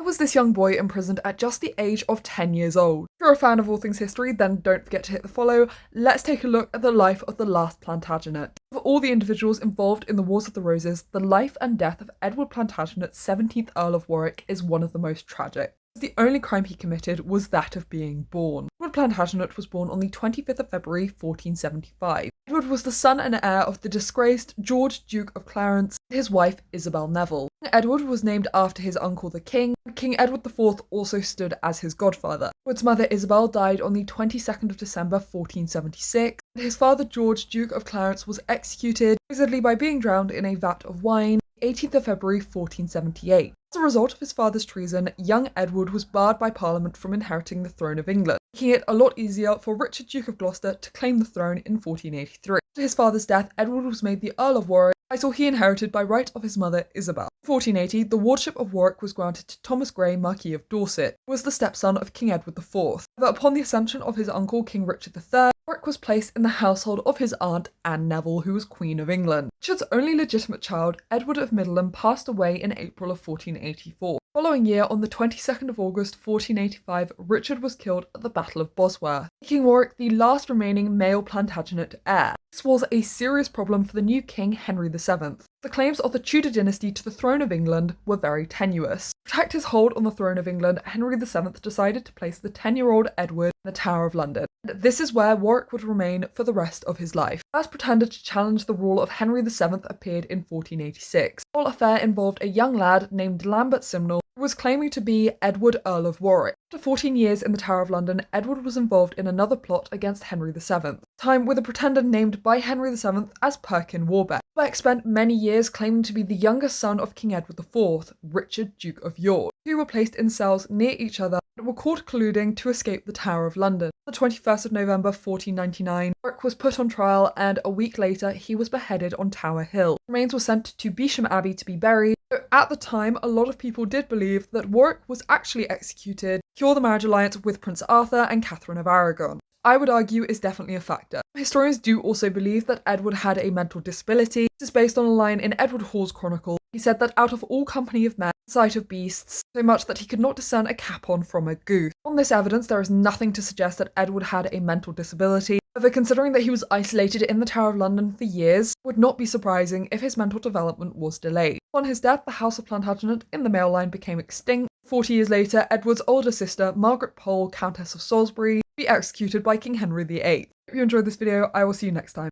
was this young boy imprisoned at just the age of 10 years old? If you're a fan of all things history, then don't forget to hit the follow. Let's take a look at the life of the last Plantagenet. Of all the individuals involved in the Wars of the Roses, the life and death of Edward Plantagenet, 17th Earl of Warwick, is one of the most tragic. The only crime he committed was that of being born. Edward Plantagenet was born on the 25th of February 1475. Edward was the son and heir of the disgraced George, Duke of Clarence, and his wife Isabel Neville. Edward was named after his uncle the King, and King Edward IV also stood as his godfather. Edward's mother Isabel died on the 22nd of December 1476, and his father George, Duke of Clarence, was executed, supposedly by being drowned in a vat of wine, 18th of February 1478. As a result of his father's treason, young Edward was barred by Parliament from inheriting the throne of England, making it a lot easier for Richard, Duke of Gloucester, to claim the throne in 1483. After his father's death, Edward was made the Earl of Warwick, a title he inherited by right of his mother Isabel. In 1480, the wardship of Warwick was granted to Thomas Grey, Marquis of Dorset, who was the stepson of King Edward IV. However, upon the accession of his uncle King Richard III, Warwick was placed in the household of his aunt Anne Neville, who was Queen of England. Richard's only legitimate child, Edward of Middleham, passed away in April of 1484. The following year, on the 22nd of August 1485, Richard was killed at the Battle of Bosworth, making Warwick the last remaining male Plantagenet heir. This was a serious problem for the new King Henry VII. The claims of the Tudor dynasty to the throne of England were very tenuous. To protect his hold on the throne of England, Henry VII decided to place the 10-year-old Edward in the Tower of London. And this is where Warwick would remain for the rest of his life. The first pretender to challenge the rule of Henry VII appeared in 1486. The whole affair involved a young lad named Lambert Simnel, who was claiming to be Edward, Earl of Warwick. After 14 years in the Tower of London, Edward was involved in another plot against Henry VII, time with a pretender named by Henry VII as Perkin Warbeck. Warbeck spent many years claiming to be the youngest son of King Edward IV, Richard, Duke of York. The two were placed in cells near each other and were caught colluding to escape the Tower of London. On the 21st of November 1499, Warwick was put on trial, and a week later he was beheaded on Tower Hill. His remains were sent to Beesham Abbey to be buried. So at the time, a lot of people did believe that Warwick was actually executed to secure the marriage alliance with Prince Arthur and Catherine of Aragon. I would argue is definitely a factor. Historians do also believe that Edward had a mental disability. This is based on a line in Edward Hall's Chronicle. He said that out of all company of men, sight of beasts, so much that he could not discern a capon from a goose. On this evidence, there is nothing to suggest that Edward had a mental disability. However, considering that he was isolated in the Tower of London for years, it would not be surprising if his mental development was delayed. Upon his death, the House of Plantagenet in the male line became extinct. 40 years later, Edward's older sister, Margaret Pole, Countess of Salisbury, be executed by King Henry VIII. If you enjoyed this video, I will see you next time.